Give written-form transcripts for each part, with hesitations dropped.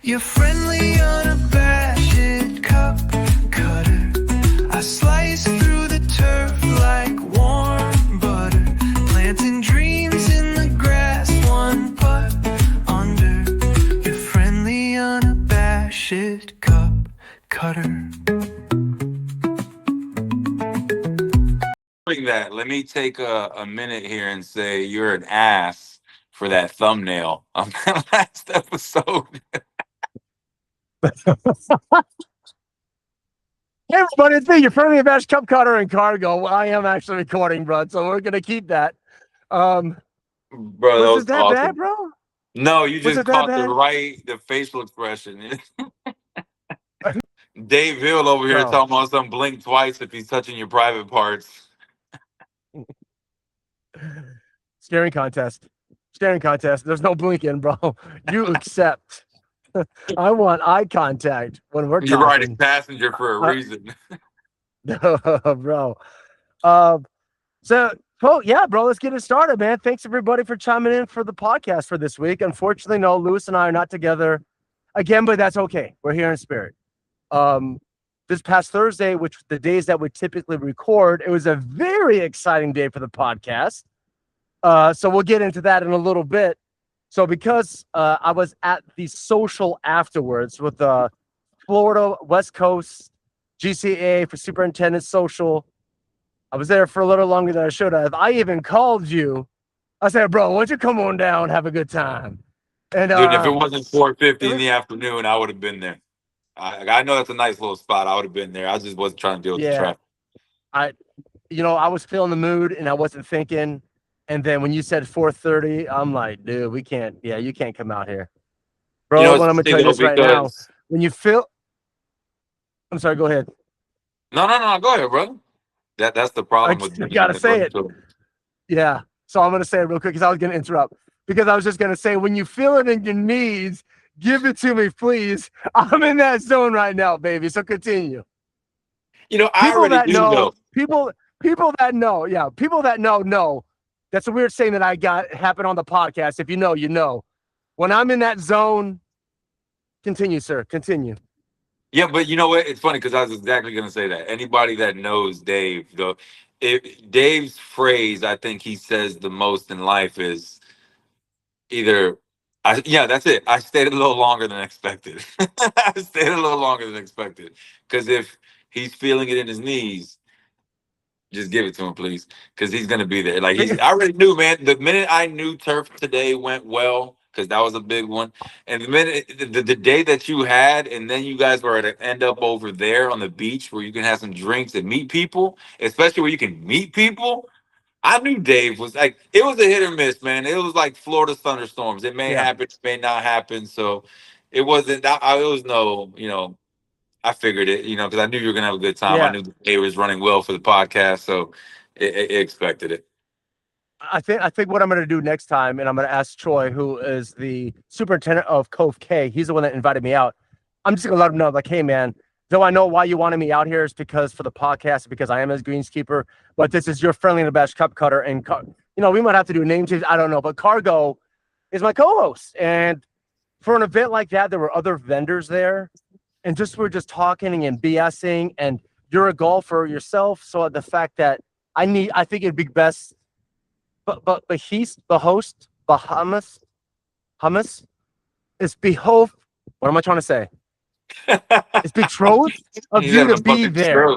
Your friendly, unabashed cup cutter. I slice through the turf like warm butter, planting dreams in the grass, one putt under. Your friendly, unabashed cup cutter. That, let me take a minute here and say you're an ass for that thumbnail on that last episode. Hey everybody, it's me, your friendly Unabashed cup cutter and cargo. Well, I am actually recording, bro, so we're gonna keep that. Bro, Was it that awesome. bad, bro? No, you just caught the facial expression. Dave Hill over here talking about some blink twice if he's touching your private parts. Staring contest. There's no blinking, bro. You accept. I want eye contact when we're talking. You're riding passenger for a reason. Bro. So, yeah, bro, let's get it started, man. Thanks everybody for chiming in for the podcast for this week. Unfortunately, no, Lewis and I are not together again, but that's okay. We're here in spirit. This past Thursday, which the days that we typically record, it was a very exciting day for the podcast. So we'll get into that in a little bit. So because I was at the social afterwards with the Florida West Coast GCSAA for Superintendent social, I was there for a little longer than I should have. I even called you. I said, bro, why don't you come on down, have a good time? And dude, if it wasn't 4:50 in the afternoon, I would have been there. I know that's a nice little spot. I would have been there. I just wasn't trying to deal with the traffic. I was feeling the mood and I wasn't thinking. And then when you said 4:30, I'm like, dude, we can't. Yeah, you can't come out here, bro. What I'm gonna tell you this right now. When you feel, I'm sorry. Go ahead. No. Go ahead, brother. That's the problem with. You gotta say it. Yeah. So I'm gonna say it real quick because I was gonna interrupt because I was just gonna say when you feel it in your knees, give it to me, please. I'm in that zone right now, baby. So continue. I already know. People that know. Yeah, people that know. That's a weird saying that I got happen on the podcast. If you know, you know. When I'm in that zone, continue, sir. Continue. Yeah, but you know what? It's funny because I was exactly going to say that. Anybody that knows Dave, though, Dave's phrase, I think he says the most in life is either, that's it. I stayed a little longer than expected. Because if he's feeling it in his knees, just give it to him, please, because he's gonna be there. Like I already knew, man. The minute I knew turf today went well, because that was a big one, and the minute the day that you had, and then you guys were to end up over there on the beach where you can have some drinks and meet people, especially where you can meet people. I knew Dave was like, it was a hit or miss, man. It was like Florida thunderstorms. It may happen, it may not happen. So it wasn't. It was no, I figured it, because I knew you were gonna have a good time. I knew the day was running well for the podcast, so it expected it. I think what I'm gonna do next time, and I'm gonna ask Troy, who is the superintendent of Cove K. He's the one that invited me out. I'm just gonna let him know, like, hey, man, though I know why you wanted me out here is because for the podcast, because I am his greenskeeper, but this is your friendly Unabashed cup cutter, and we might have to do a name change. I don't know, but Cargo is my co-host, and for an event like that, there were other vendors there. And we're just talking and BSing, and you're a golfer yourself. So the fact that I think it'd be best, but he's the host, Bahamas, it's behove. What am I trying to say? It's betrothed of you to be there,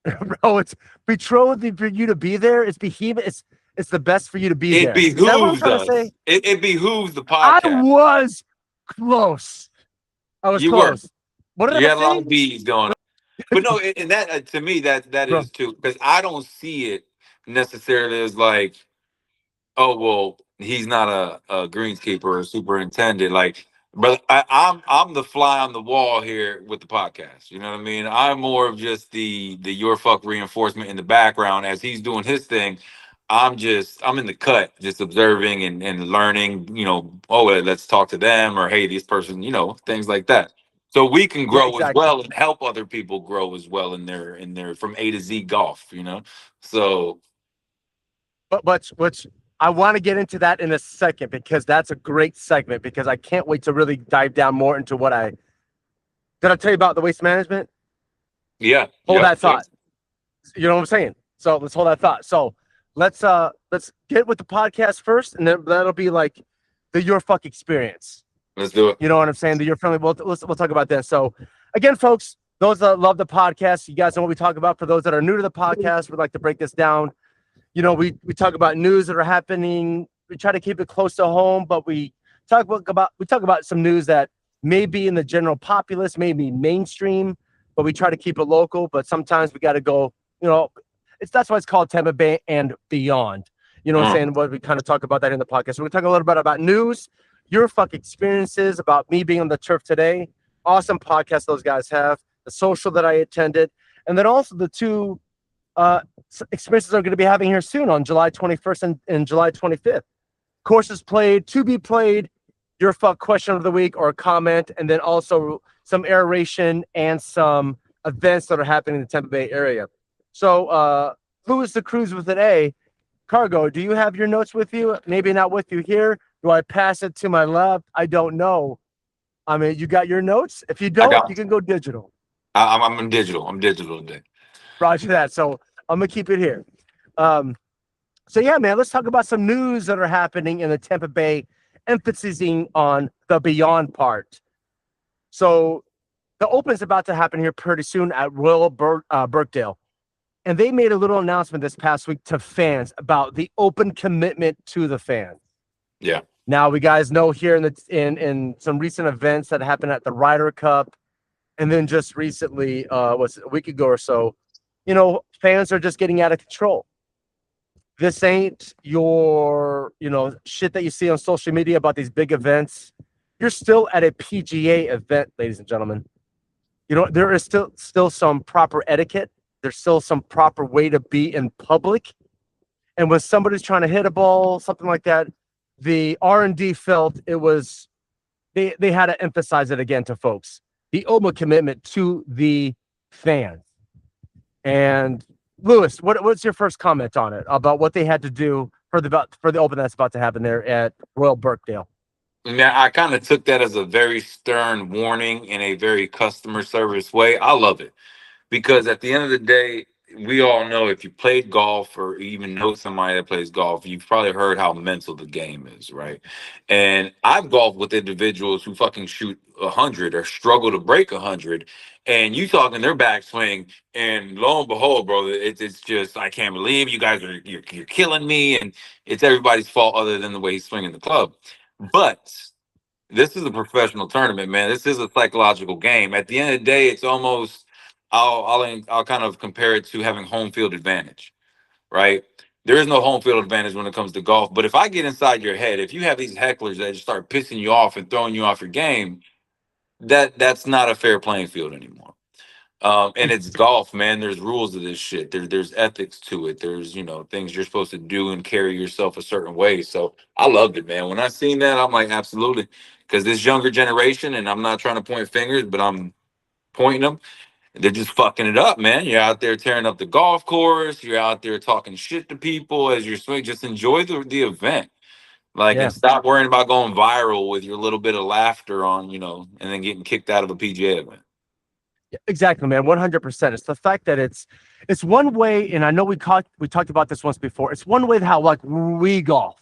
bro. It's betrothed for you to be there. It's behemoth. It's the best for you to be there. It behooves us. It behooves the podcast. I was close. I was close. What did I say? You had a lot of bees going on. But no, and that to me that is too, because I don't see it necessarily as like, oh well, he's not a greenskeeper or a superintendent. Like, but I'm the fly on the wall here with the podcast. You know what I mean? I'm more of just the your fuck reinforcement in the background as he's doing his thing. I'm in the cut, just observing and learning, let's talk to them, or hey, this person, things like that. So we can grow as well and help other people grow as well in their from A to Z golf, So but I want to get into that in a second because that's a great segment because I can't wait to really dive down more into what did I tell you about the waste management? Yeah. Hold Yep, that thought. You know what I'm saying? So let's hold that thought. So let's get with the podcast first, and then that'll be like the Your Fuck experience. Let's do it. You know what I'm saying? The Your Friendly. We'll talk about that. So again, folks, those that love the podcast, you guys know what we talk about. For those that are new to the podcast, we'd like to break this down. You know, we talk about news that are happening. We try to keep it close to home, but we talk about some news that may be in the general populace, maybe mainstream, but we try to keep it local. But sometimes we got to go, you know, that's why it's called Tampa Bay and beyond. You know what I'm saying? What we kind of talk about that in the podcast. So we talk a little bit about news, Your Fuck experiences, about me being on the turf today. Awesome podcast those guys have. The social that I attended, and then also the two experiences I'm going to be having here soon on July 21st and July 25th. Courses played, to be played, Your Fuck question of the week or a comment, and then also some aeration and some events that are happening in the Tampa Bay area. So, who is the cruise with an A? Cargo, do you have your notes with you? Maybe not with you here. Do I pass it to my left? I don't know. I mean, you got your notes? If you don't, you can go digital. I'm digital. I'm digital today. Roger that. So I'm gonna keep it here. So yeah, man, let's talk about some news that are happening in the Tampa Bay, emphasizing on the beyond part. So the Open's about to happen here pretty soon at Royal Birkdale, and they made a little announcement this past week to fans about the open commitment to the fans. Yeah. Now we guys know here in some recent events that happened at the Ryder Cup. And then just recently, was a week ago or so, you know, fans are just getting out of control. This ain't your, you know, shit that you see on social media about these big events. You're still at a PGA event, ladies and gentlemen. You know, there is still some proper etiquette. There's still some proper way to be in public. And when somebody's trying to hit a ball, something like that, the R&D felt it was, they had to emphasize it again to folks. The open commitment to the fans. And Lewis, what's your first comment on it about what they had to do for the open that's about to happen there at Royal Birkdale? Now, I kind of took that as a very stern warning in a very customer service way. I love it because at the end of the day, we all know if you played golf or even know somebody that plays golf, you've probably heard how mental the game is, right? And I've golfed with individuals who fucking shoot 100 or struggle to break 100, and you talking their backswing, and lo and behold, bro, it's just I can't believe you guys you're killing me, and it's everybody's fault other than the way he's swinging the club. But this is a professional tournament, man. This is a psychological game. At the end of the day, it's almost I'll kind of compare it to having home field advantage, right? There is no home field advantage when it comes to golf. But if I get inside your head, if you have these hecklers that just start pissing you off and throwing you off your game, that's not a fair playing field anymore. And it's golf, man. There's rules to this shit. There's ethics to it. There's, you know, things you're supposed to do and carry yourself a certain way. So I loved it, man. When I seen that, I'm like, absolutely. Because this younger generation, and I'm not trying to point fingers, but I'm pointing them. They're just fucking it up, man. You're out there tearing up the golf course. You're out there talking shit to people as you're swinging. Just enjoy the event. Like, Yeah. and stop worrying about going viral with your little bit of laughter on, you know, and then getting kicked out of a PGA event. Exactly, man. 100%. It's the fact that it's one way, and I know we talked about this once before. It's one way how like we golf,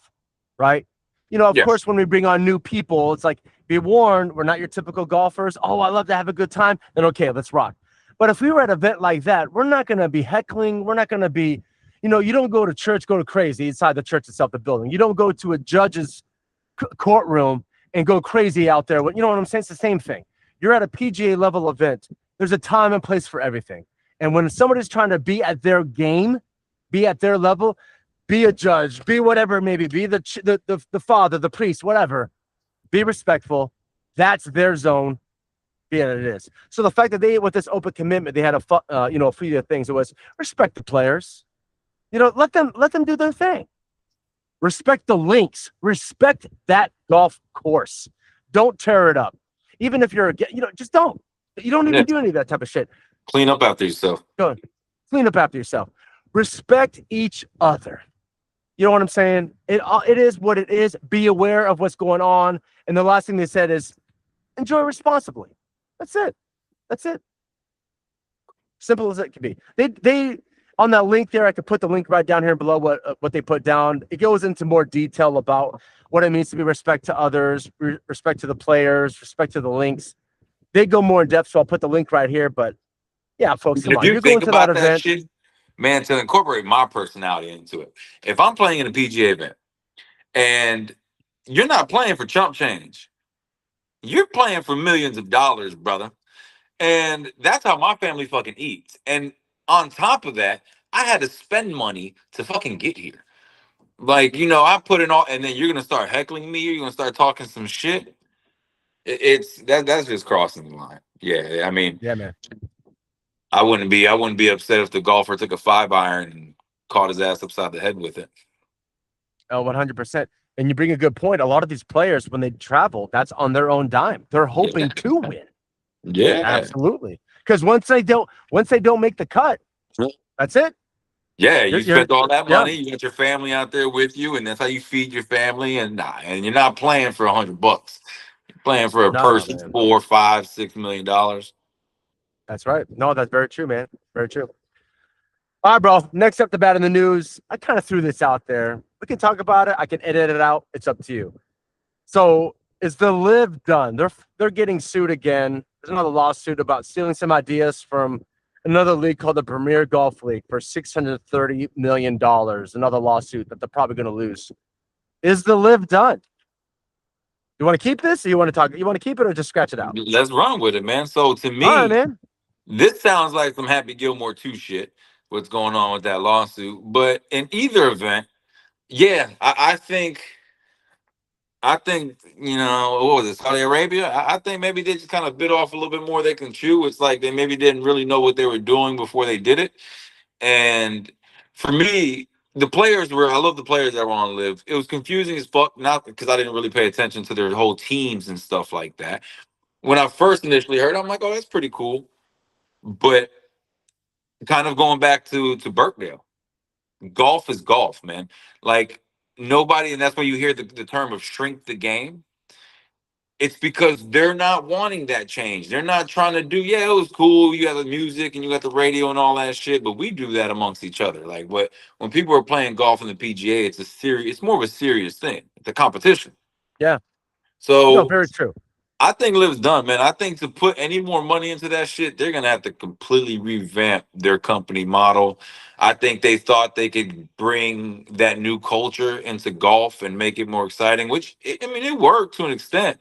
right? You know, of Yes. course, when we bring on new people, it's like, be warned, we're not your typical golfers. Oh, I love to have a good time. Then okay, let's rock. But if we were at an event like that, we're not going to be heckling. We're not going to be, you know, you don't go to church, go to crazy inside the church itself, the building. You don't go to a judge's courtroom and go crazy out there. You know what I'm saying? It's the same thing. You're at a PGA level event. There's a time and place for everything. And when somebody's trying to be at their game, be at their level, be a judge, be whatever it may be the father, the priest, whatever, be respectful. That's their zone. Be it is. So the fact that they, with this open commitment, they had a few of things. It was respect the players. You know, let them do their thing. Respect the links. Respect that golf course. Don't tear it up. Even if you're, just don't. You don't need to do any of that type of shit. Clean up after yourself. Good. Clean up after yourself. Respect each other. You know what I'm saying? It is what it is. Be aware of what's going on. And the last thing they said is enjoy responsibly. That's it. That's it. Simple as it can be. They on that link there, I could put the link right down here below what they put down. It goes into more detail about what it means to be respect to others, respect to the players, respect to the links. They go more in depth, so I'll put the link right here. But yeah, folks, come If on. you You're going think to that about that event. shit, man, to incorporate my personality into it. If I'm playing in a PGA event and you're not playing for chump change, you're playing for millions of dollars, brother. And that's how my family fucking eats. And on top of that, I had to spend money to fucking get here. Like, I put in all, and then you're gonna start heckling me. You're gonna start talking some shit. That's just crossing the line. Yeah, I mean, Yeah, man. I wouldn't be upset if the golfer took a 5-iron and caught his ass upside the head with it. Oh, 100%. And you bring a good point. A lot of these players, when they travel, that's on their own dime. They're hoping to win. Yeah, absolutely. Because once they don't make the cut, that's it. Yeah, you spent all that money. Yeah. You got your family out there with you, and that's how you feed your family. And you're not playing for $100. You're playing for a person Man. $4, $5, $6 million. That's right. No, that's very true, man. Very true. All right, bro. Next up, the bat in the news. I kind of threw this out there. We can talk about it. I can edit it out. It's up to you. So, is the live done? They're getting sued again. There's another lawsuit about stealing some ideas from another league called the Premier Golf League for $630 million. Another lawsuit that they're probably going to lose. Is the live done? You want to keep this, or you want to talk? You want to keep it, or just scratch it out? Let's run with it, man. So to me, all right, man. This sounds like some Happy Gilmore 2 shit. What's going on with that lawsuit? But in either event, yeah, I think what was it, Saudi Arabia? I think maybe they just kind of bit off a little bit more they can chew. It's like they maybe didn't really know what they were doing before they did it. And for me, I love the players that were on Live. It was confusing as fuck, not because I didn't really pay attention to their whole teams and stuff like that. When I first initially heard, I'm like, oh, that's pretty cool. But kind of going back to Burkdale, golf is golf, man. Like nobody, and that's why you hear the term of shrink the game. It's because they're not wanting that change. They're not trying to do, yeah, it was cool. You got the music and you got the radio and all that shit, but we do that amongst each other. Like when people are playing golf in the PGA, it's more of a serious thing. It's a competition. Yeah. So no, very true. I think Liv's done, man. I think to put any more money into that shit, they're gonna have to completely revamp their company model. I think they thought they could bring that new culture into golf and make it more exciting, which it worked to an extent.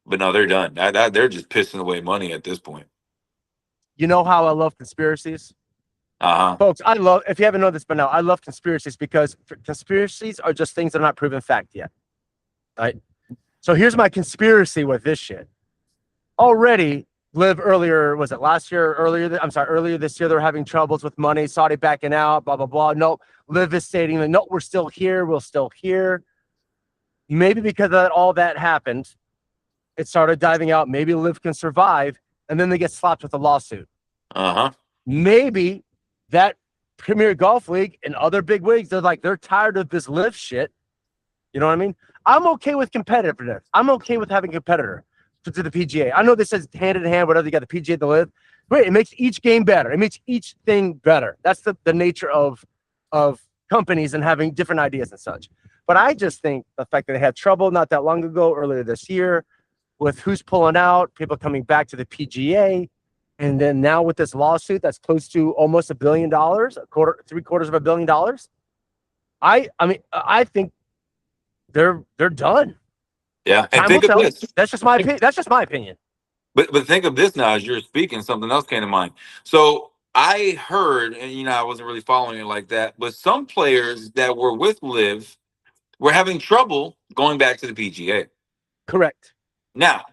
But no, they're done. They're just pissing away money at this point. You know how I love conspiracies? Folks, if you haven't known this by now, I love conspiracies because conspiracies are just things that are not proven fact yet. Right? So here's my conspiracy with this shit. Already, Live earlier, was it last year? Earlier this year, they're having troubles with money, Saudi backing out, blah, blah, blah. No, Live is stating that, no, we're still here. We're still here. Maybe because of all that happened, it started diving out. Maybe Live can survive, and then they get slapped with a lawsuit. Maybe that Premier Golf League and other big leagues, they're tired of this Live shit. You know what I mean? I'm okay with competitiveness. I'm okay with having a competitor to the PGA. I know this says hand in hand, whatever, you got the PGA, the Live. Great, it makes each game better. It makes each thing better. That's the nature of companies and having different ideas and such. But I just think the fact that they had trouble not that long ago, earlier this year, with who's pulling out, people coming back to the PGA, and then now with this lawsuit that's close to almost $1 billion, $750 million. I think they're done. Yeah, and think of this. That's just my opinion. That's just my opinion. But think of this now as you're speaking, something else came to mind. So I heard, and I wasn't really following it like that, but some players that were with Live were having trouble going back to the PGA. Correct. Now,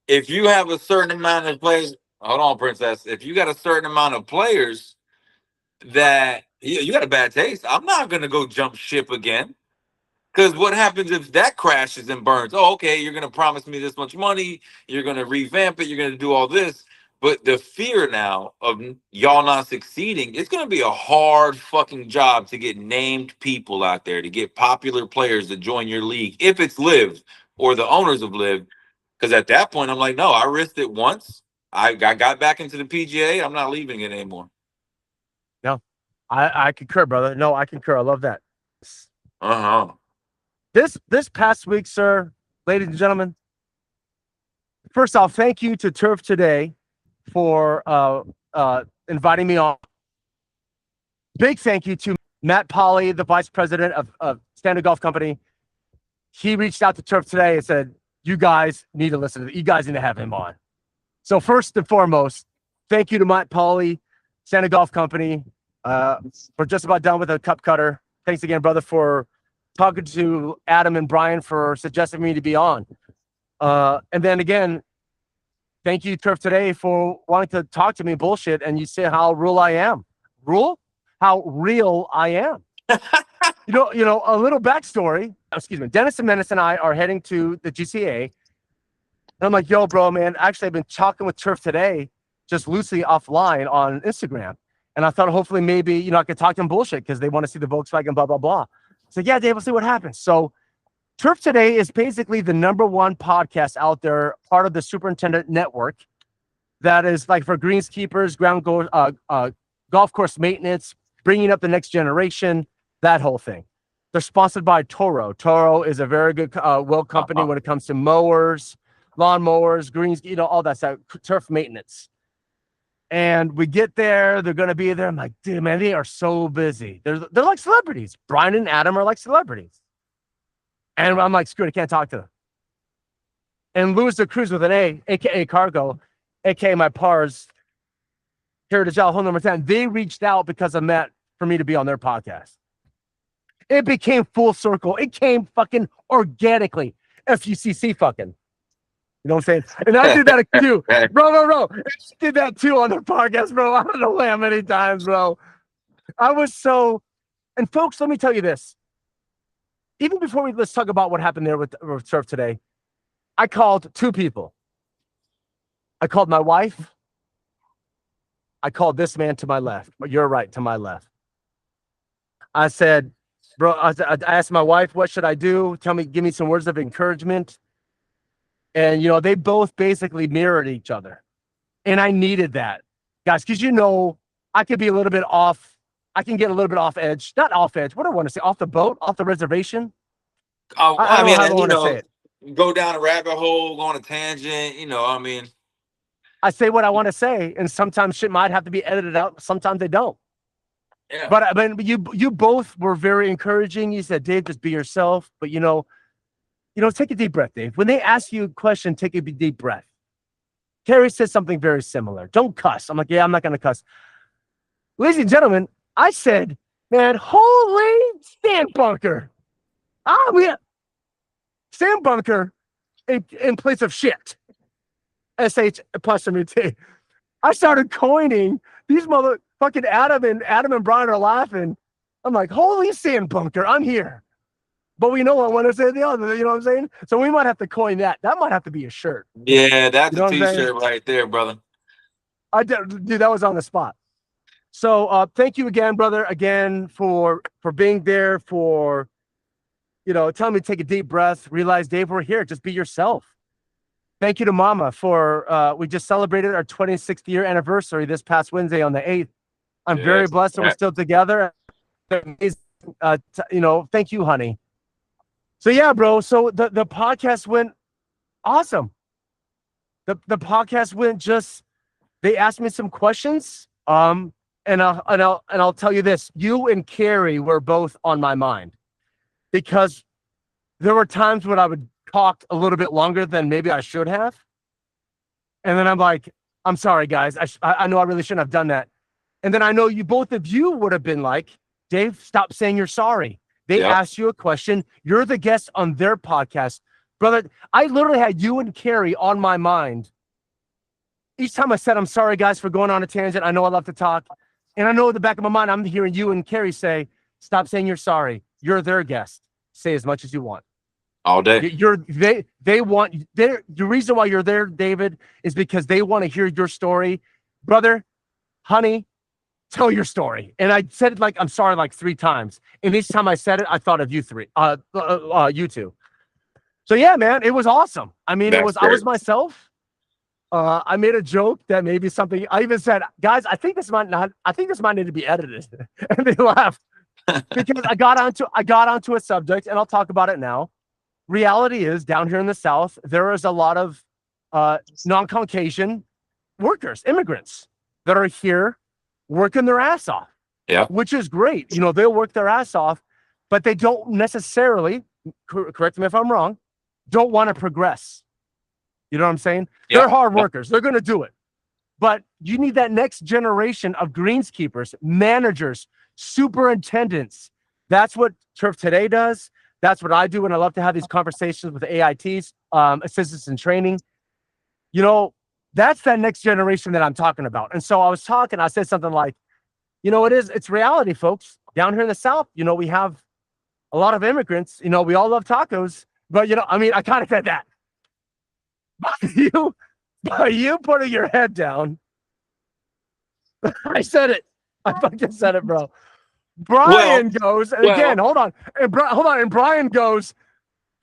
if you have a certain amount of players, hold on, Princess. If you got a certain amount of players that you got a bad taste, I'm not going to go jump ship again. Because what happens if that crashes and burns? Oh, okay, you're going to promise me this much money. You're going to revamp it. You're going to do all this. But the fear now of y'all not succeeding, it's going to be a hard fucking job to get named people out there, to get popular players to join your league, if it's Live or the owners of Live. Because at that point, I'm like, no, I risked it once. I got back into the PGA. I'm not leaving it anymore. No, I concur, brother. No, I concur. I love that. Uh-huh. This past week, sir, ladies and gentlemen, first off, thank you to Turf Today for inviting me on. Big thank you to Matt Polly, the vice president of Standard Golf Company. He reached out to Turf Today and said, you guys need to listen to it. You guys need to have him on. So first and foremost, thank you to Matt Polly, Standard Golf Company. We're just about done with a cup cutter. Thanks again, brother, for talking to Adam and Brian for suggesting me to be on. And then again, thank you, Turf Today, for wanting to talk to me bullshit, and you say how real I am. How real I am. you know, a little backstory. Excuse me. Dennis and Menace and I are heading to the GCSAA. And I'm like, yo, bro, man, actually, I've been talking with Turf Today just loosely offline on Instagram. And I thought hopefully maybe, you know, I could talk to them bullshit because they want to see the Volkswagen, blah, blah, blah. So yeah, Dave, we'll see what happens. So Turf Today is basically the #1 podcast out there, part of the Superintendent network. That is like for greenskeepers, golf course maintenance, bringing up the next generation, that whole thing. They're sponsored by Toro. Toro is a very good company when it comes to mowers, lawn mowers, greens, you know, all that stuff, turf maintenance. And we get there, they're going to be there. I'm like, dude, man, they are so busy. They're like celebrities. Brian and Adam are like celebrities. And I'm like, screw it, I can't talk to them. And Louis the Cruz with an A, a.k.a. Cargo, a.k.a. my pars, Heritage Hole number 10. They reached out because of Matt for me to be on their podcast. It became full circle. It came fucking organically. FUCC fucking. You know what I'm saying? And I did that too. Bro. I did that too on their podcast, bro. I don't know how many times, bro. I was so... And folks, let me tell you this. Even before let's talk about what happened there with Turf Today, I called 2 people. I called my wife. I called this man to my left. You're right, to my left. I said, bro, I asked my wife, what should I do? Give me some words of encouragement. And, you know, they both basically mirrored each other. And I needed that, guys, because, you know, I could be a little bit off. I can get a little bit off edge. Not off edge. What do I want to say? Off the boat? Off the reservation? I mean, I want to say it. Go down a rabbit hole, go on a tangent, you know, I mean. I say what I want to say, and sometimes shit might have to be edited out. Sometimes they don't. Yeah. But you both were very encouraging. You said, Dave, just be yourself. But, you know, take a deep breath, Dave. When they ask you a question, take a deep breath. Terry said something very similar. Don't cuss. I'm like, yeah, I'm not going to cuss. Ladies and gentlemen, I said, man, holy sand bunker. Sand bunker in place of shit. SH apostrophe T. I started coining. These motherfucking Adam and Brian are laughing. I'm like, holy sand bunker, I'm here. But we know what one to say the other, you know what I'm saying? So we might have to coin that. That might have to be a shirt. Yeah, that's you know a t-shirt right there, brother. Dude, that was on the spot. So thank you again, brother, for being there, for, you know, telling me to take a deep breath, realize, Dave, we're here. Just be yourself. Thank you to Mama for, we just celebrated our 26th year anniversary this past Wednesday on the 8th. I'm very blessed that we're still together. You know, thank you, honey. So yeah, bro. So the podcast went awesome. The podcast went they asked me some questions. And I'll tell you this, you and Carrie were both on my mind because there were times when I would talk a little bit longer than maybe I should have. And then I'm like, I'm sorry, guys. I know I really shouldn't have done that. And then I know both of you would have been like, Dave, stop saying you're sorry. They asked you a question. You're the guest on their podcast. Brother, I literally had you and Carrie on my mind. Each time I said, I'm sorry, guys, for going on a tangent. I know I love to talk. And I know in the back of my mind, I'm hearing you and Carrie say, stop saying you're sorry. You're their guest. Say as much as you want. All day. The reason why you're there, David, is because they want to hear your story. Brother, honey, tell your story. And I said it like, I'm sorry, like 3 times. And each time I said it, I thought of you two. So yeah, man, it was awesome. I mean, I was myself. I made a joke that maybe something, I even said, guys, I think this might need to be edited. And they laughed because I got onto a subject, and I'll talk about it now. Reality is, down here in the South, there is a lot of non-Caucasian workers, immigrants that are here working their ass off. Yeah. Which is great. You know, they'll work their ass off, but they don't necessarily, correct me if I'm wrong, don't want to progress. You know what I'm saying? Yeah. They're hard workers. They're going to do it. But you need that next generation of greenskeepers, managers, superintendents. That's what Turf Today does. That's what I do, and I love to have these conversations with AITs, assistants in training. You know, that's that next generation that I'm talking about. And so I said something like, you know, it's reality, folks. Down here in the South, you know, we have a lot of immigrants. You know, we all love tacos, but, you know, I mean, I kind of said that. By you putting your head down, I said it. I fucking said it, bro. Brian goes, and again, hold on. And Brian goes,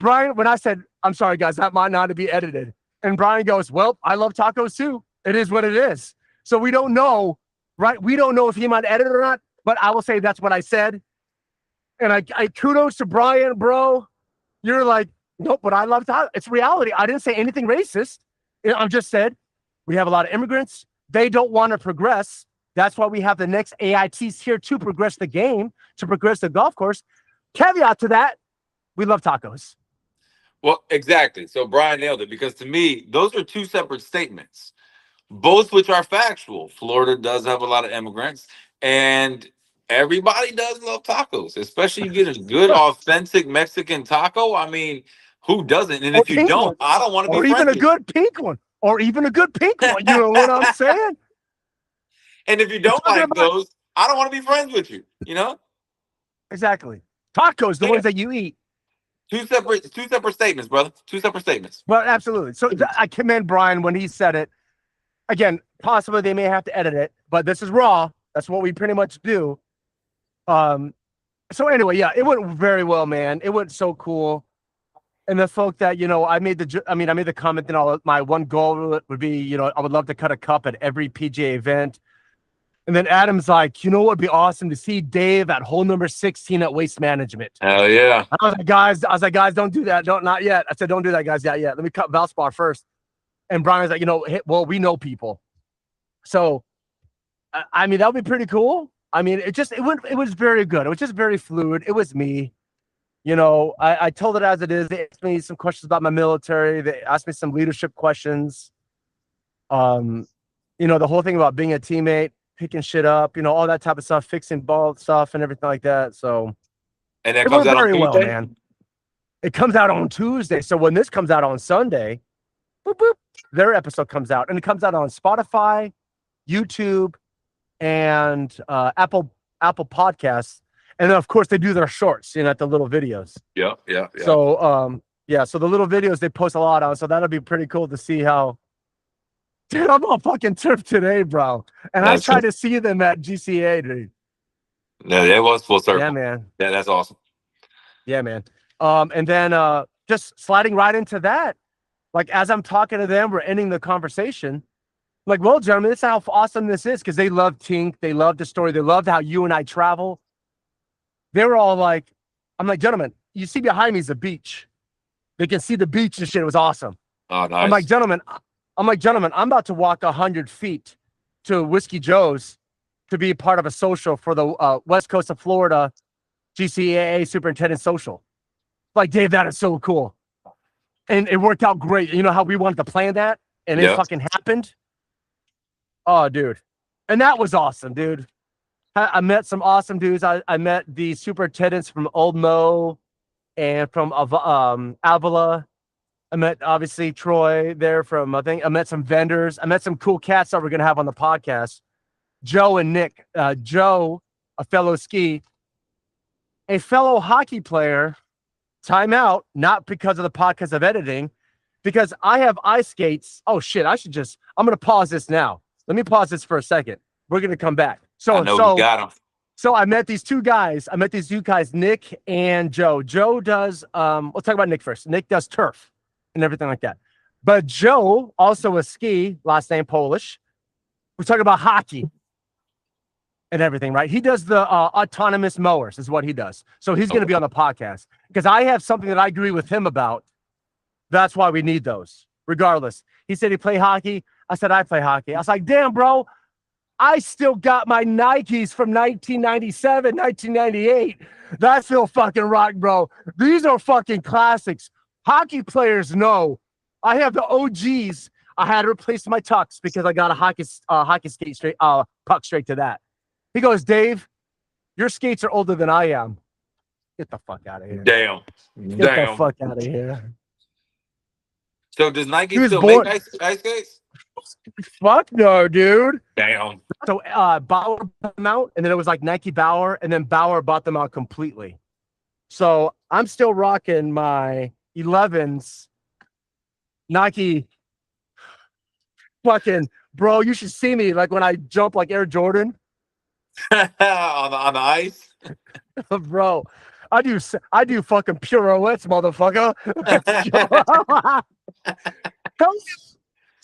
when I said, I'm sorry, guys, that might not be edited. And Brian goes, well, I love tacos too. It is what it is. So we don't know, right? We don't know if he might edit it or not, but I will say that's what I said. And I kudos to Brian, bro. You're like, nope, but I love tacos. It's reality. I didn't say anything racist. I just said we have a lot of immigrants. They don't want to progress. That's why we have the next AITs here to progress the game, to progress the golf course. Caveat to that, we love tacos. Well, exactly. So Brian nailed it, because to me, those are 2 separate statements, both which are factual. Florida does have a lot of immigrants, and everybody does love tacos, especially you get a good, authentic Mexican taco. I mean, who doesn't? And if you don't, I don't want to be friends with you. Or even a good pink one. You know what I'm saying? And if you don't like those, I don't want to be friends with you, you know? Exactly. Tacos, the ones that you eat. 2 separate statements, brother. 2 separate statements. Well, absolutely. So I commend Brian when he said it. Again, possibly they may have to edit it, but this is raw. That's what we pretty much do. So anyway, yeah, it went very well, man. It went so cool. And the folk that, you know, I made the comment that my one goal would be, you know, I would love to cut a cup at every PGA event. And then Adam's like, you know what would be awesome to see Dave at hole number 16 at Waste Management. Hell yeah. I was like, guys, don't do that. Not yet. I said, don't do that, guys. Yeah. Let me cut Valspar first. And Brian's like, you know, well, we know people. So, I mean, that would be pretty cool. I mean, it was very good. It was just very fluid. It was me. You know, I told it as it is. They asked me some questions about my military. They asked me some leadership questions. You know, the whole thing about being a teammate, picking shit up, you know, all that type of stuff, fixing ball stuff and everything like that. So, and that comes out on Tuesday? Well, man. It comes out on Tuesday. So when this comes out on Sunday, boop, boop, their episode comes out, and it comes out on Spotify, YouTube, and Apple Podcasts. And then of course they do their shorts, you know, at the little videos. Yeah. So so the little videos they post a lot on. So that'll be pretty cool to see how. Dude, I'm on fucking Turf Today, bro. And I tried to see them at GCSAA, dude. Yeah, it was full circle. Yeah, man. Yeah, that's awesome. Yeah, man. And then just sliding right into that, like as I'm talking to them, we're ending the conversation. Like, well, gentlemen, this is how awesome this is, because they love Tink, they love the story, they loved how you and I travel. They were all like, I'm like, gentlemen, you see behind me is the beach. They can see the beach and shit. It was awesome. Oh, nice. I'm like, gentlemen, I'm about to walk 100 feet to Whiskey Joe's to be part of a social for the West Coast of Florida GCAA Superintendent Social. Like, Dave, that is so cool. And it worked out great. You know how we wanted to plan that? And it fucking happened? Oh, dude. And that was awesome, dude. I met some awesome dudes. I met the superintendents from Old Mo and from Avila. I met, obviously, Troy there from, I met some vendors. I met some cool cats that we're going to have on the podcast. Joe and Nick. Joe, a fellow hockey player, time out, not because of the podcast of editing, because I have ice skates. Oh shit, I'm going to pause this now. Let me pause this for a second. We're going to come back. I know you got him. So I met these two guys. Nick and Joe. Joe does, we'll talk about Nick first. Nick does turf and everything like that. But Joe, also a ski, last name Polish. We're talking about hockey and everything, right? He does the autonomous mowers is what he does. So he's going to be on the podcast because I have something that I agree with him about. That's why we need those, regardless. He said he play hockey. I said I play hockey. I was like, damn, bro. I still got my Nikes from 1997, 1998. That still fucking rock, bro. These are fucking classics. Hockey players know. I have the OGs. I had to replace my tux because I got a hockey skate straight, puck straight to that. He goes, Dave, your skates are older than I am. Get the fuck out of here. Damn. Get the fuck out of here. So does Nike still make ice skates? Fuck no, dude. Damn. So Bauer bought them out, and then it was like Nike Bauer, and then Bauer bought them out completely. So I'm still rocking my 11s Nike. Fucking bro, you should see me like when I jump like Air Jordan. on the ice. Bro, I do fucking pirouettes, motherfucker.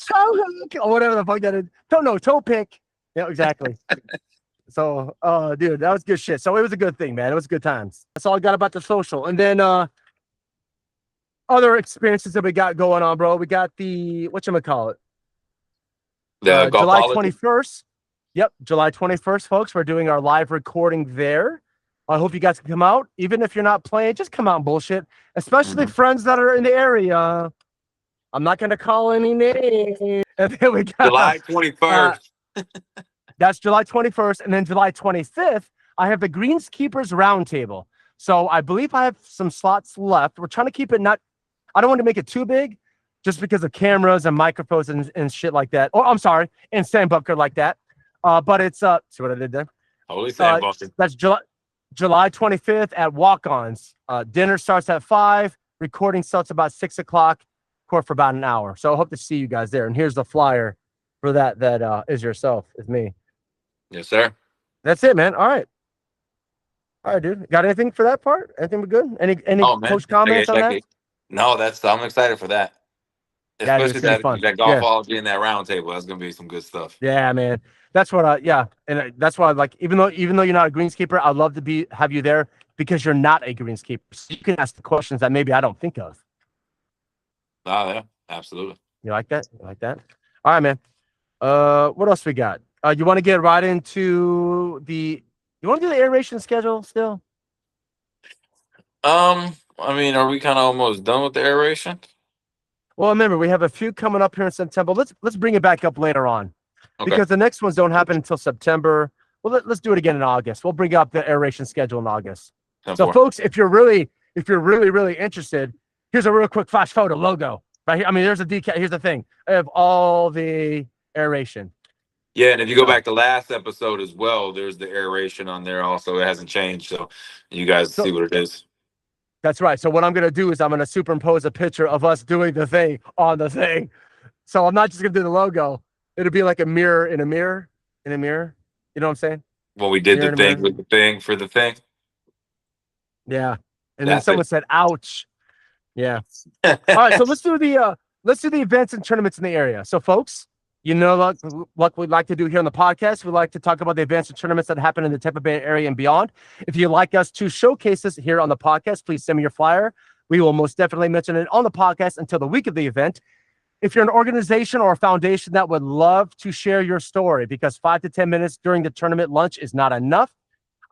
Toe hook, or whatever the fuck that is. Toe pick. Yeah, exactly. So, dude, that was good shit. So it was a good thing, man. It was good times. That's all I got about the social. And then other experiences that we got going on, bro. We got the whatchamacallit? July 21st. Yep, July 21st, folks. We're doing our live recording there. I hope you guys can come out. Even if you're not playing, just come out and bullshit. Especially friends that are in the area. I'm not going to call any names. And then we got July 21st. That's July 21st. And then July 25th, I have the Greenskeepers Roundtable. So I believe I have some slots left. We're trying to keep it I don't want to make it too big just because of cameras and microphones and shit like that. Oh, I'm sorry. And sandbucker like that. But it's, see what I did there? Holy sandbucker. That's July 25th at Walk-Ons. Dinner starts at 5. Recording starts about 6 o'clock. For about an hour. So I hope to see you guys there. And here's the flyer for that is yourself, is me. Yes, sir. That's it, man. All right, dude. Got anything for that part? Anything we good? Any coach comments on that? No, I'm excited for that. Especially that Golfology and that roundtable. That's gonna be some good stuff. Yeah, man. That's what and that's why like even though you're not a greenskeeper, I'd love to have you there because you're not a greenskeeper. So you can ask the questions that maybe I don't think of. Oh, yeah, absolutely. You like that? All right, man. What else we got? You want to get right into you want to do the aeration schedule still? I mean, are we kind of almost done with the aeration? Well, remember, we have a few coming up here in September. Let's bring it back up later on. Okay. Because the next ones don't happen until September. Well, let's do it again in August. We'll bring up the aeration schedule in August. So, folks, if you're really interested, here's a real quick flash photo logo right here. I mean, there's a decal. Here's the thing. I have all the aeration. Yeah, and if you go back to last episode as well, there's the aeration on there also. It hasn't changed, so you guys see what it is. That's right. So what I'm going to do is I'm going to superimpose a picture of us doing the thing on the thing. So I'm not just going to do the logo. It'll be like a mirror in a mirror in a mirror. You know what I'm saying? Well, we did the thing with the thing for the thing. Yeah. And then someone said, ouch. Yeah. All right. So let's do the events and tournaments in the area. So folks, you know, like we'd like to do here on the podcast, we like to talk about the events and tournaments that happen in the Tampa Bay area and beyond. If you'd like us to showcase this here on the podcast, please send me your flyer. We will most definitely mention it on the podcast until the week of the event. If you're an organization or a foundation that would love to share your story, because 5 to 10 minutes during the tournament lunch is not enough,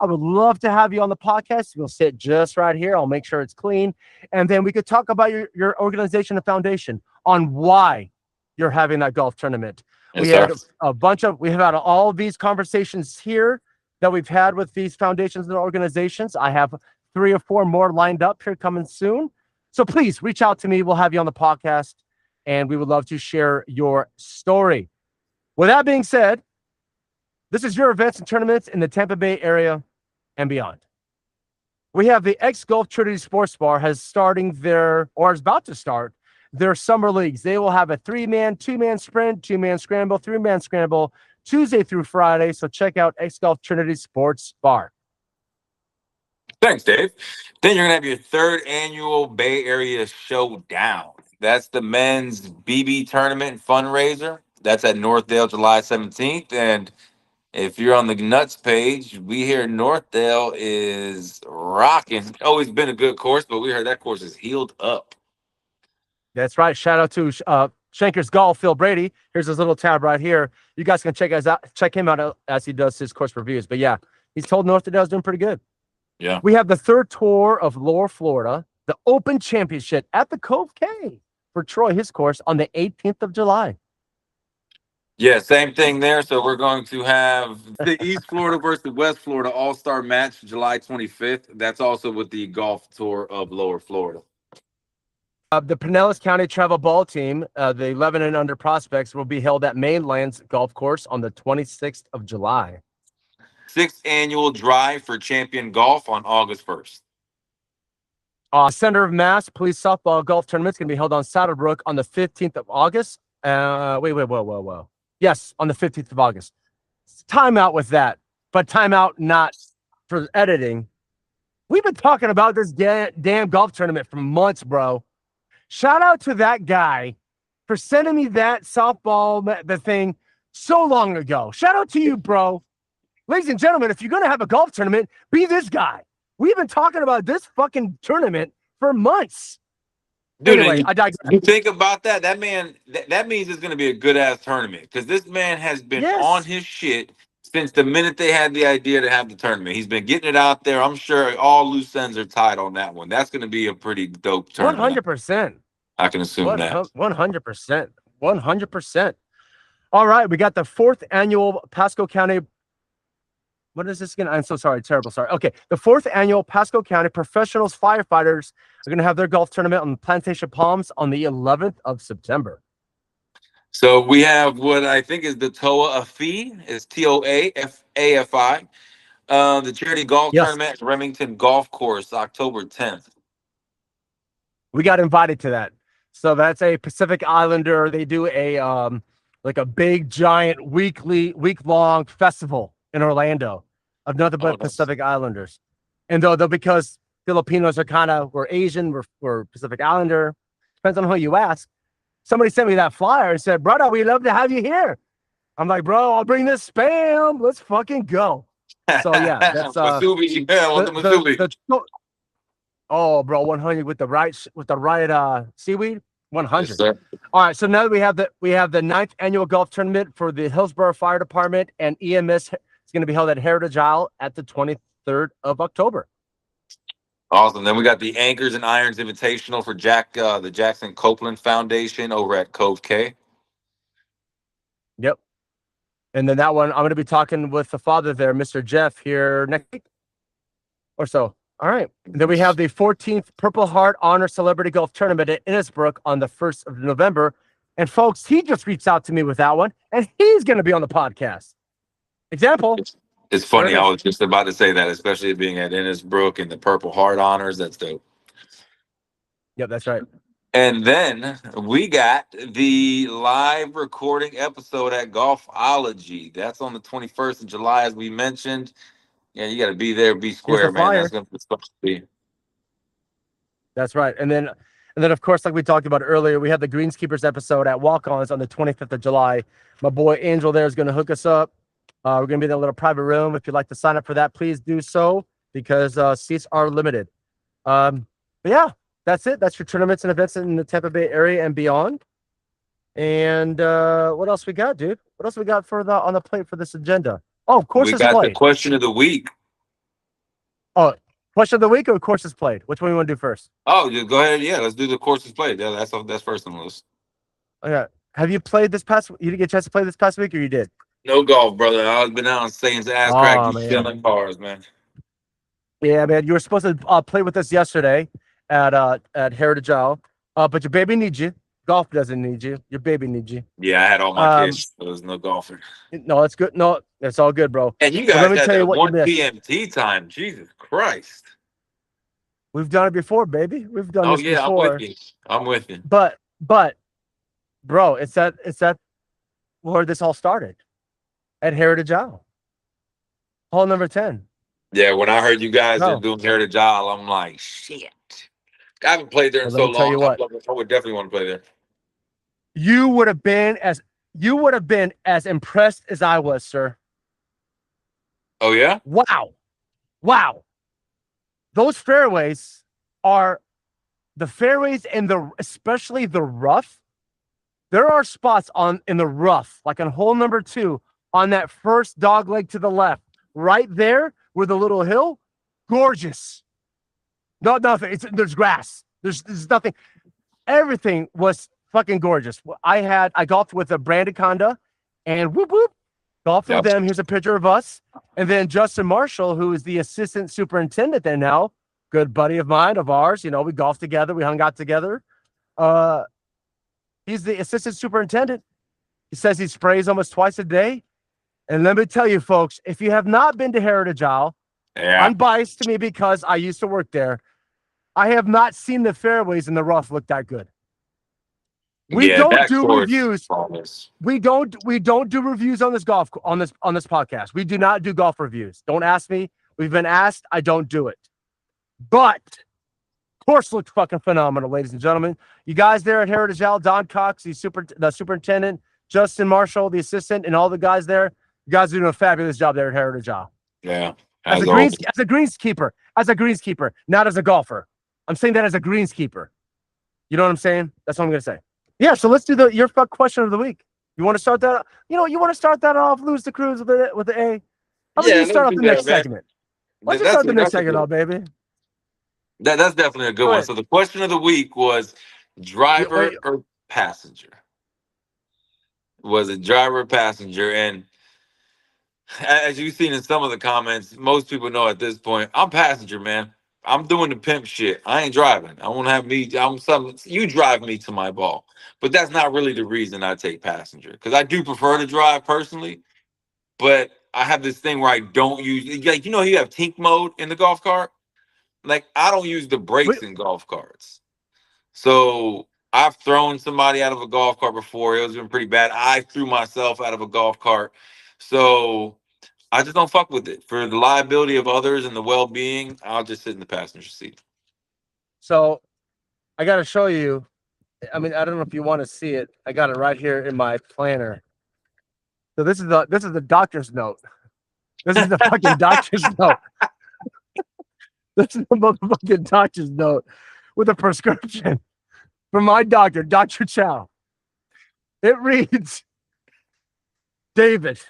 I would love to have you on the podcast. We'll sit just right here. I'll make sure it's clean. And then we could talk about your organization and foundation on why you're having that golf tournament. Yes, We have had all these conversations here that we've had with these foundations and organizations. I have 3 or 4 more lined up here coming soon. So please reach out to me. We'll have you on the podcast and we would love to share your story. With that being said, this is your events and tournaments in the Tampa Bay area and beyond. We have the X Golf Trinity Sports Bar is about to start their summer leagues. They will have a 3-man, 2-man sprint, 2-man scramble, 3-man scramble, Tuesday through Friday. So check out X Golf Trinity Sports Bar. Thanks, Dave. Then you're going to have your third annual Bay Area Showdown. That's the men's BB tournament fundraiser. That's at Northdale, July 17th. And if you're on the Nuts page, we hear Northdale is rocking. It's always been a good course, but we heard that course is healed up. That's right. Shout out to Shanker's Golf, Phil Brady. Here's his little tab right here. You guys can check him out as he does his course reviews. But yeah, he's told Northdale's doing pretty good. Yeah. We have the third tour of Lower Florida, the Open Championship at the Cove K for Troy, his course, on the 18th of July. Yeah, same thing there. So we're going to have the East Florida versus West Florida All-Star match July 25th. That's also with the golf tour of Lower Florida. The Pinellas County Travel Ball Team, the 11 and under prospects, will be held at Mainlands Golf Course on the 26th of July. 6th annual Drive for Champion Golf on August 1st. Center of Mass Police Softball Golf Tournament is going to be held on Saddlebrook on the 15th of August. Whoa. Yes, on the 15th of August. Time out with that, but time out not for editing. We've been talking about this damn golf tournament for months, bro. Shout out to that guy for sending me that softball, the thing, so long ago. Shout out to you, bro. Ladies and gentlemen, if you're going to have a golf tournament, be this guy. We've been talking about this fucking tournament for months. Dude, anyway, I digress. You think about that. That man, that means it's going to be a good ass tournament because this man has been on his shit since the minute they had the idea to have the tournament. He's been getting it out there. I'm sure all loose ends are tied on that one. That's going to be a pretty dope tournament. 100%. I can assume that. 100%. 100%. All right, we got the 4th annual Pasco County. What is this again? I'm so sorry. Terrible. Sorry. Okay. The 4th annual Pasco County Professionals Firefighters are going to have their golf tournament on Plantation Palms on the 11th of September. So we have what I think is the TOA AFI. It's TOAFAFI. The charity golf tournament at Remington Golf Course, October 10th. We got invited to that. So that's a Pacific Islander. They do a like a big giant week-long festival in Orlando of nothing but Pacific Islanders. And though because Filipinos are we're Asian, we're Pacific Islander, depends on who you ask. Somebody sent me that flyer and said, brother, we'd love to have you here. I'm like, bro, I'll bring this spam. Let's fucking go. So yeah, that's Masubi. Yeah, oh, bro, 100 with the right seaweed. 100. Yes, sir. All right, so now we have the 9th annual golf tournament for the Hillsborough Fire Department and EMS. It's going to be held at Heritage Isle at the 23rd of October. Awesome. Then we got the Anchors and Irons Invitational for the Jackson Copeland Foundation over at Cove K. Yep. And then that one, I'm going to be talking with the father there, Mr. Jeff, here next week or so. All right. Then we have the 14th Purple Heart Honor Celebrity Golf Tournament at Innisbrook on the 1st of November. And folks, he just reached out to me with that one, and he's going to be on the podcast. Example. It's funny. I was just about to say that, especially being at Innisbrook and the Purple Heart Honors. That's dope. Yep, that's right. And then we got the live recording episode at Golfology. That's on the 21st of July, as we mentioned. Yeah, you got to be there, be square, man. That's going to be supposed to be. That's right. And then, of course, like we talked about earlier, we have the Greenskeepers episode at Walk-Ons on the 25th of July. My boy Angel there is going to hook us up. We're going to be in a little private room. If you'd like to sign up for that, please do so because seats are limited. But yeah, that's it. That's your tournaments and events in the Tampa Bay area and beyond. And what else we got, dude? What else we got on the plate for this agenda? Oh, courses played. We got the question of the week. Oh, question of the week or courses played? Which one you want to do first? Oh, just go ahead. Yeah, let's do the courses played. Yeah, that's first on the list. Okay. Have you played this past? You didn't get a chance to play this past week, or you did? No golf, brother. I've been out on Satan's ass crack, selling cars, man. Yeah, man. You were supposed to play with us yesterday at Heritage Isle, but your baby needs you. Golf doesn't need you. Your baby needs you. Yeah, I had all my kids. So there's no golfing. No, it's good. No, it's all good, bro. And you guys had that 1 p.m. tea time. Jesus Christ. We've done it before, baby. We've done Oh this yeah, I'm before. with you. I'm with you. But, bro, it's that where this all started at Heritage Isle. Hall number 10. Yeah, when I heard you guys are No. doing Heritage Isle, I'm like, shit. I haven't played there in Well, let so me tell long. you what. I would definitely want to play there. You would have been as impressed as I was, sir. Oh yeah? Wow. Those fairways are the fairways and especially the rough. There are spots in the rough, like on hole number 2, on that first dog leg to the left, right there where the little hill, gorgeous. No, nothing. There's grass. There's nothing. Everything was fucking gorgeous. I golfed with a Brandon Conda and whoop whoop. Golfed with them. Here's a picture of us. And then Justin Marshall, who is the assistant superintendent there now, good buddy of mine, of ours. You know, we golfed together. We hung out together. He's the assistant superintendent. He says he sprays almost twice a day. And let me tell you, folks, if you have not been to Heritage Isle, unbiased to me because I used to work there, I have not seen the fairways in the rough look that good. We don't do reviews. We don't do reviews on this podcast. We do not do golf reviews. Don't ask me. We've been asked. I don't do it. But course looked fucking phenomenal, ladies and gentlemen. You guys there at Heritage Isle, Don Cox, the superintendent, Justin Marshall, the assistant, and all the guys there. You guys are doing a fabulous job there at Heritage Isle. Yeah. As a greenskeeper, not as a golfer. I'm saying that as a greenskeeper. You know what I'm saying? That's what I'm gonna say. Yeah, so let's do your fuck question of the week. You want to start that? You want to start that off, lose the cruise with the A. How about you start off the next segment? Let's just start the next segment off, baby. That's definitely a good one. So the question of the week was driver or passenger? Was it driver or passenger? And as you've seen in some of the comments, most people know at this point, I'm passenger, man. I'm doing the pimp shit. I ain't driving. I won't have me. You drive me to my ball. But that's not really the reason I take passenger. Because I do prefer to drive personally. But I have this thing where I don't use, like, you have tink mode in the golf cart. Like, I don't use the brakes in golf carts. So I've thrown somebody out of a golf cart before. It was been pretty bad. I threw myself out of a golf cart. So I just don't fuck with it. For the liability of others and the well-being, I'll just sit in the passenger seat. So I got to show you. I mean, I don't know if you want to see it. I got it right here in my planner. So this is the doctor's note. This is the fucking doctor's note. This is the motherfucking doctor's note with a prescription from my doctor, Dr. Chow. It reads, David,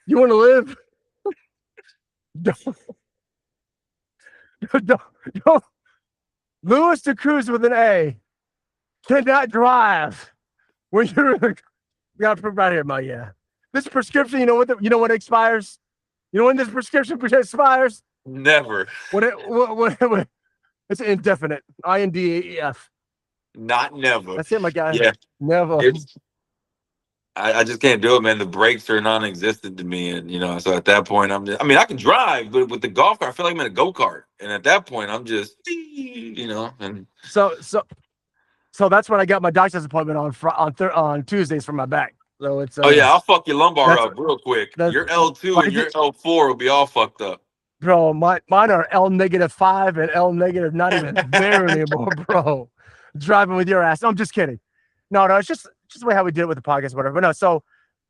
you want to live? Don't. Louis de Cruz with an A cannot drive when you're in the. You got to put right here, my This prescription, you know when it expires? You know when this prescription expires? Never. When it's indefinite. INDEF. Not never. That's it, my guy. Yeah. Never. I just can't do it, man. The brakes are non-existent to me, and so at that point, I can drive, but with the golf cart, I feel like I'm in a go-kart, and at that point, I'm just, and so that's when I got my doctor's appointment on Tuesdays for my back. So it's oh yeah, I'll fuck your lumbar up real quick. Your L2 and your L4 will be all fucked up, bro. Mine are L-5 and L-, not even there anymore, bro. Driving with your ass. No, I'm just kidding. No, it's just the way how we did it with the podcast, whatever. But no, so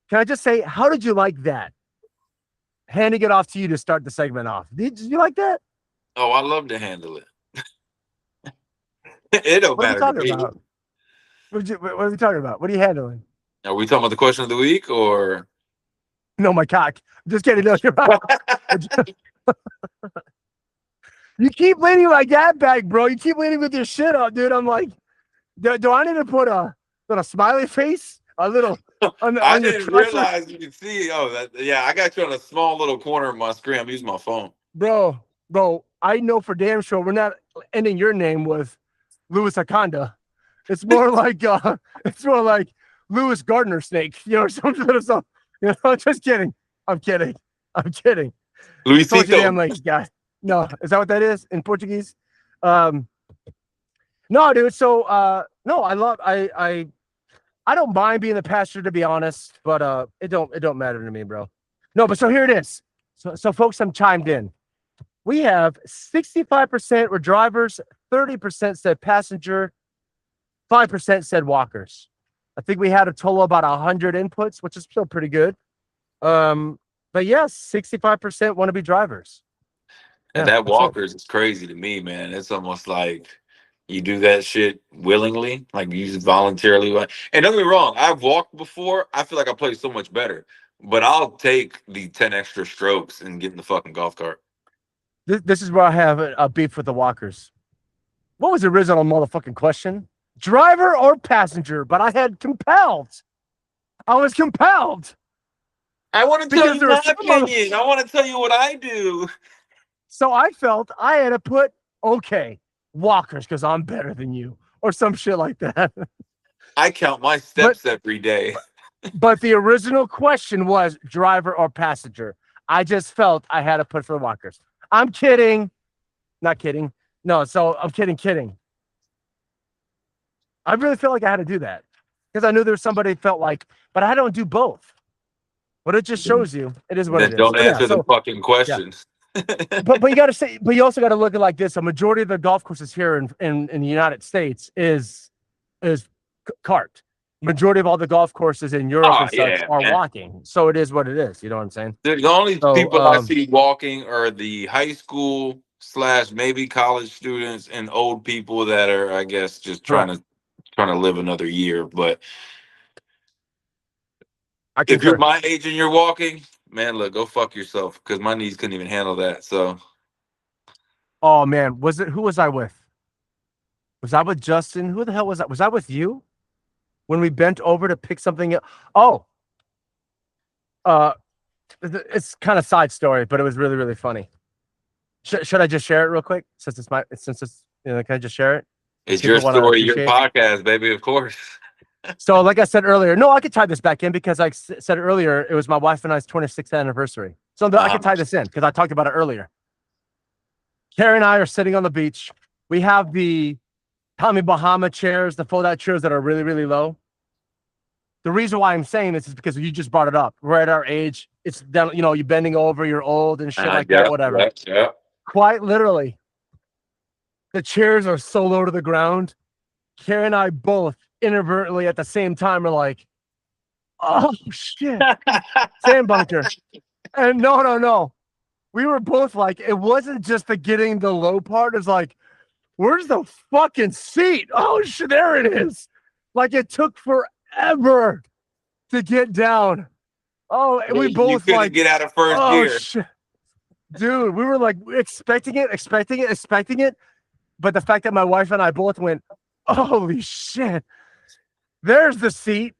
can I just say, how did you like that? Handing it off to you to start the segment off. Did you like that? Oh, I love to handle it. It don't matter. What are we talking about? What are we talking about? What are you handling? Are we talking about the question of the week or? No, my cock. Just kidding. No, you're right. You keep leaning like that back, bro. You keep leaning with your shit up, dude. I'm like, do I need to put a smiley face? A little. I didn't realize you could see. Oh, I got you on a small little corner of my screen. I'm using my phone. Bro, I know for damn sure we're not ending your name with Louis Aconda. It's more like Louis Gardner Snake, something. Just kidding. I'm kidding. Luisito. Damn like guy. No, is that what that is in Portuguese? Um, no, dude. So, no, I don't mind being the passenger, to be honest, but it don't matter to me, bro. No, but so here it is. So folks, I'm chimed in. We have 65% were drivers, 30% said passenger, 5% said walkers. I think we had a total of about 100 inputs, which is still pretty good. But yes, 65% want to be drivers. And Yeah, that that's it. walkers is crazy to me, man. It's almost like you do that shit willingly, like you just voluntarily. And don't get me wrong, I've walked before. I feel like I play so much better, but I'll take the 10 extra strokes and get in the fucking golf cart. This is where I have a beef with the walkers. What was the original motherfucking question? Driver or passenger? But I had compelled. I was compelled. I want to tell Because you there my are some opinion. I want to tell you what I do. So I felt I had to put, okay, walkers, because I'm better than you, or some shit like that. I count my But steps every day. but the original question was driver or passenger. I just felt I had to put for the walkers. I'm kidding. Not kidding. No, so I'm kidding. I really felt like I had to do that because I knew there was somebody felt like, but I don't do both. But it just shows you it is what Then it is. don't But yeah, answer the so fucking yeah. questions. But you gotta say, but you also gotta look at it like this. A majority of the golf courses here in the United States is cart. Majority of all the golf courses in Europe Oh and such yeah, are man. walking. So it is what it is. You know what I'm saying? The only So people I see walking are the high school slash maybe college students and old people that are, I guess, just correct. trying to live another year. But I if you're concur. my age and you're walking, man, look, go fuck yourself because my knees couldn't even handle that. So Oh man, who was I with? Was I with Justin? Who the hell was that? Was I with you when we bent over to pick something up? Oh, uh, it's kind of side story, but it was really, really funny. Should I just share it real quick? Since it's, can I just share it? it's your People want to story, your appreciate. podcast, baby. Of course. So, like I said earlier, no, I could tie this back in because I said earlier, it was my wife and I's 26th anniversary. So I could tie this in because I talked about it earlier. Carrie and I are sitting on the beach. We have the Tommy Bahama chairs, the fold-out chairs that are really, really low. The reason why I'm saying this is because you just brought it up. We're at our age. It's down, you're bending over, you're old and shit like that, whatever. Yeah. Quite literally, the chairs are so low to the ground. Carrie and I both inadvertently at the same time are like, oh shit, sand bunker. And no. We were both like, it wasn't just the getting the low part. It's like, where's the fucking seat? Oh shit, there it is. Like it took forever to get down. Oh, and we You both couldn't like, get out of first oh gear. shit. Dude, we were like expecting it. But the fact that my wife and I both went, holy shit, there's the seat.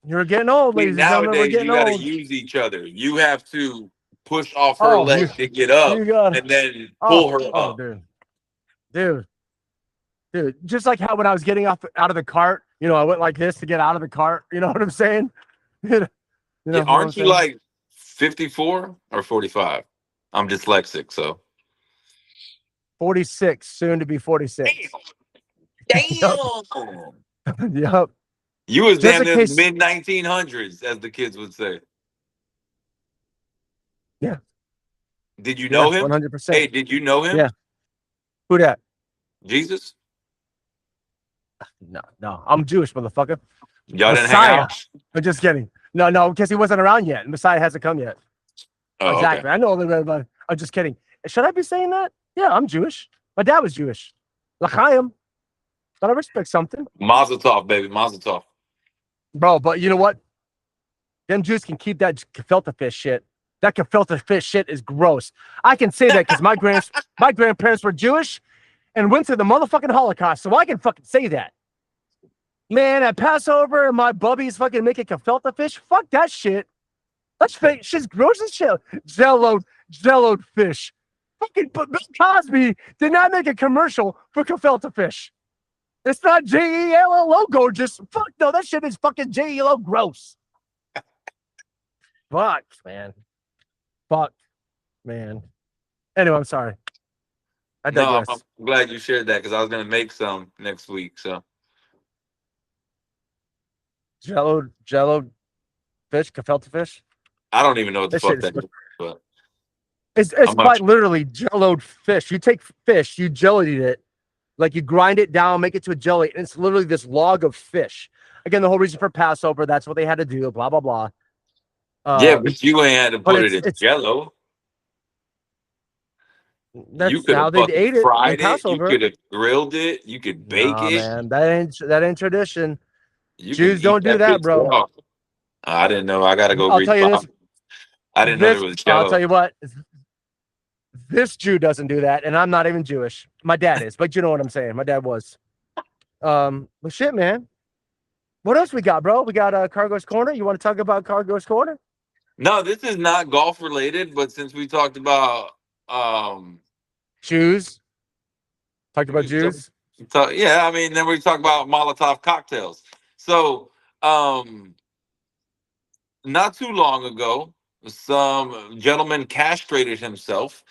You're getting old, ladies and gentlemen. We're Nowadays, getting you got to old. use each other. You have to push off her Oh, leg to get up you got and then oh, pull her oh, up. dude. Just like how when I was getting out of the cart, I went like this to get out of the cart. You know what I'm saying? Yeah, aren't you like 54 or 45? I'm dyslexic, so 46, soon to be 46. damn. Yep. You was Just damn in near case. mid 1900s, as the kids would say. Yeah. Did you Yeah. know him? 100%. Hey, did you know him? Yeah. Who that? Jesus? No. I'm Jewish, motherfucker. Y'all didn't Messiah. hang out? I'm just kidding. No, because he wasn't around yet. Messiah hasn't come yet. Oh, Exactly. okay. I know a little bit about it. I'm just kidding. Should I be saying that? Yeah, I'm Jewish. My dad was Jewish. L'chaim. But I respect something. Mazel tov, baby. Mazel tov. Bro, but you know what? Them Jews can keep that gefilte fish shit. That gefilte fish shit is gross. I can say that because my grandparents were Jewish and went through the motherfucking Holocaust, so I can fucking say that. Man, at Passover, my bubbies fucking making gefilte fish. Fuck that shit. That shit's gross as shit. Jello fish. Fucking Bill Cosby did not make a commercial for gefilte fish. It's not Jello gorgeous. Fuck no, that shit is fucking Jello gross. Fuck, man. Anyway, I'm sorry. I No, digress. I'm glad you shared that because I was gonna make some next week. So Jello fish, gefilte fish. I don't even know what the This shit fuck is that is, but it's I'm not. quite literally jelloed fish. You take fish, you jellied it, like you grind it down, make it to a jelly, and it's literally this log of fish. Again, the whole reason for Passover, that's what they had to do. Blah blah blah. Yeah, but you ain't had to But put it in it's Jello. You that's could how have they fucking ate it in fried it. You Passover. could have grilled it. You could bake Nah, it. man, that ain't tradition. You can Jews eat don't do that that, bitch bro. raw. I didn't know. I gotta go I'll read tell the you this. Bible. I didn't know there was I'll tell Jello. you what. This Jew doesn't do that, and I'm not even Jewish. My dad is, but you know what I'm saying. My dad was. But shit, man. What else we got, bro? We got Cargo's Corner. You want to talk about Cargo's Corner? No, this is not golf related, but since we talked about Jews. Talked about we Jews. yeah, I mean, then we talk about Molotov cocktails. So, not too long ago, some gentleman castrated himself.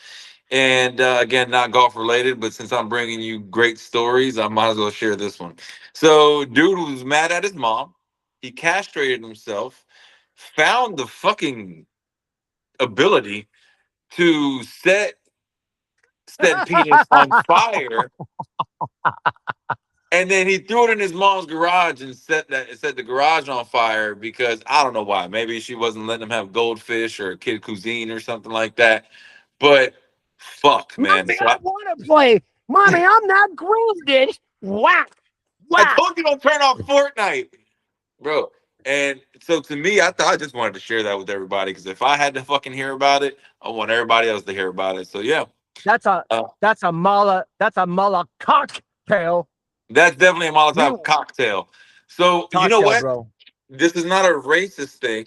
And again, not golf related, but since I'm bringing you great stories, I might as well share this one. So, dude was mad at his mom. He castrated himself, found the fucking ability to set said penis on fire, and then he threw it in his mom's garage and set the garage on fire because I don't know why. Maybe she wasn't letting him have goldfish or kid cuisine or something like that. But fuck, man. Mommy, So I want to play. Mommy, I'm not grounded. Whack. I Whack. told you don't turn off Fortnite, bro. And so to me, I thought I just wanted to share that with everybody because if I had to fucking hear about it, I want everybody else to hear about it. So yeah, That's a uh, mala cocktail. that's definitely a We Molotov cocktail. So you know cocktail, what? bro. This is not a racist thing,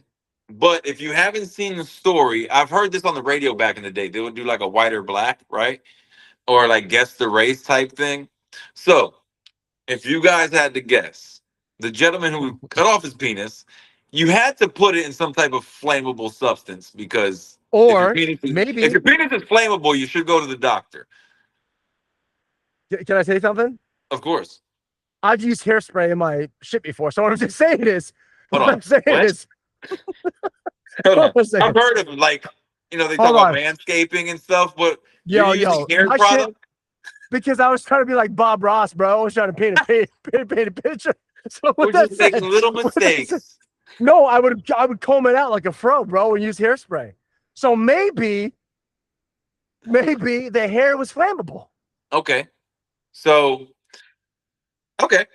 but if you haven't seen the story, I've heard this on the radio back in the day. They would do like a white or black, right? Or like guess the race type thing. So if you guys had to guess, the gentleman who cut off his penis, you had to put it in some type of flammable substance because Or if maybe, your penis is flammable, you should go to the doctor. can I say something? Of course. I've used hairspray in my shit before. So what I'm just saying is, Hold what on. I'm saying What? is, Hold hold on. on a I've second. heard of like, they talk Hold about on. manscaping and stuff, but you're Yo, using hair my shit, product? because I was trying to be like Bob Ross, bro. I was trying to paint a picture. So We're with that just said, making little with that said, mistakes. no, I would comb it out like a fro, bro, and use hairspray. So maybe the hair was flammable. Okay. So, okay.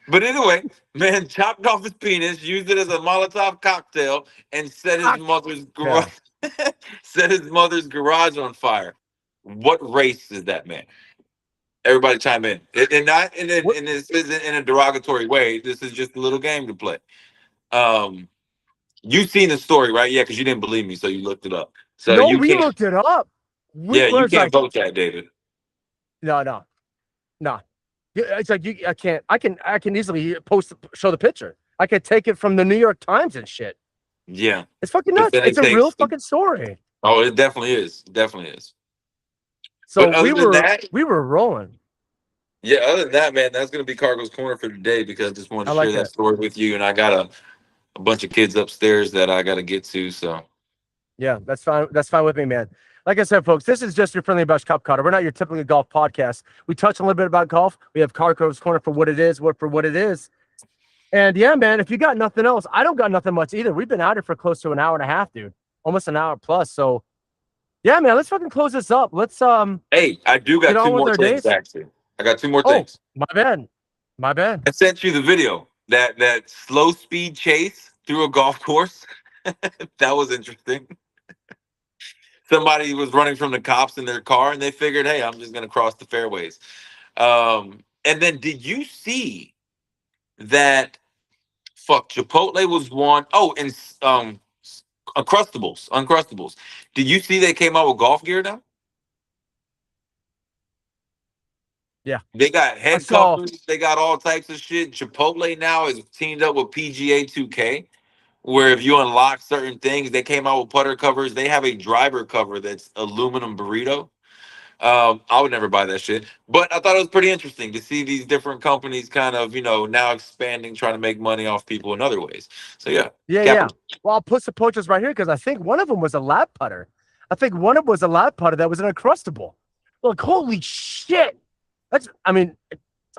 But anyway, man chopped off his penis, used it as a Molotov cocktail, and set his mother's garage set his mother's garage on fire. What race is that man? Everybody chime in. And not and this isn't in a derogatory way. This is just a little game to play. Um, you've seen the story, right? Yeah, because you didn't believe me, so you looked it up. So No, you we can't. looked it up. We Yeah, you was can't like, vote that, David. no. It's like I can easily show the picture. I could take it from the New York Times and shit. Yeah, It's fucking but nuts. then It's it a real takes. fucking story. Oh, it definitely is. It definitely is. So But other than that, we were rolling. yeah, other than that, man, that's gonna be Cargo's Corner for today because I just wanted I to share like that that. story with you, and I got a bunch of kids upstairs that I got to get to. So Yeah, that's fine. That's fine with me, man. Like I said, folks, this is just your friendly Bush Cup Cutter. We're not your typical golf podcast. We touch a little bit about golf. We have Cargo's Corner for what it is, And yeah, man, if you got nothing else, I don't got nothing much either. We've been out here for close to an hour and a half, dude. Almost an hour plus. So yeah, man, let's fucking close this up. Let's hey, I do get got two on with more our things days. actually. I got two more Oh, things. my bad. I sent you the video that slow speed chase through a golf course. That was interesting. Somebody was running from the cops in their car, and they figured, hey, I'm just gonna cross the fairways. And then did you see that? Fuck, Chipotle was one. Oh, and Uncrustables. Did you see they came out with golf gear now? Yeah. They got I head saw covers. They got all types of shit. Chipotle now is teamed up with PGA 2K, where if you unlock certain things, they came out with putter covers. They have a driver cover that's aluminum burrito. I would never buy that shit. But I thought it was pretty interesting to see these different companies kind of, now expanding, trying to make money off people in other ways. So yeah. Yeah. Well, I'll put some poachers right here because I think one of them was a lap putter. I think one of them was a lap putter that was an Uncrustable. Look, holy shit. It's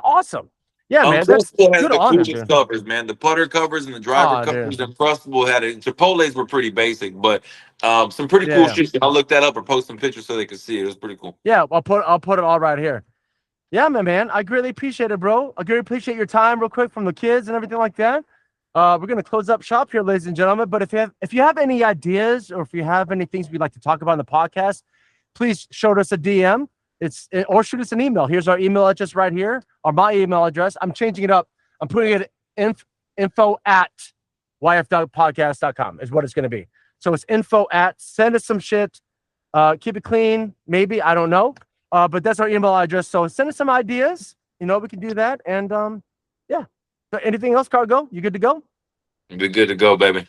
awesome. Yeah, man. That's Uncrustable has good the honor, coolest dude. covers, man. The putter covers and the driver Aw, covers. dude. Uncrustable had it. Chipotle's were pretty basic, but some pretty cool Yeah. shit. I'll look that up or post some pictures so they can see it. It was pretty cool. Yeah, I'll put it all right here. Yeah, man. I greatly appreciate it, bro. I greatly appreciate your time, real quick, from the kids and everything like that. We're gonna close up shop here, ladies and gentlemen. But if you have any ideas or if you have any things we'd like to talk about on the podcast, please shoot us a DM. Or shoot us an email. Here's our email address right here, or my email address. I'm changing it up. I'm putting it info@yf.podcast.com is what it's gonna be. So it's send us some shit. Keep it clean, maybe, I don't know. But that's our email address. So send us some ideas. We can do that. And yeah. So anything else, Cargo? You good to go? Be good to go, baby.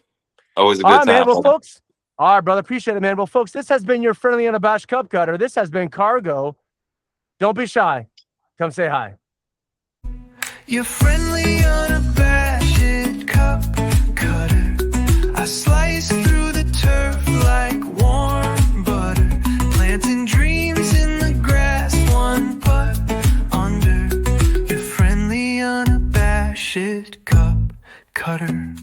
Always a good All right, time. man. Well, folks. All right, brother. Appreciate it, man. Well, folks, this has been your friendly unabashed cup cutter. This has been Cargo. Don't be shy. Come say hi. Your friendly, unabashed cup cutter. I slice through the turf like warm butter, planting dreams in the grass, one putt under. Your friendly, unabashed cup cutter.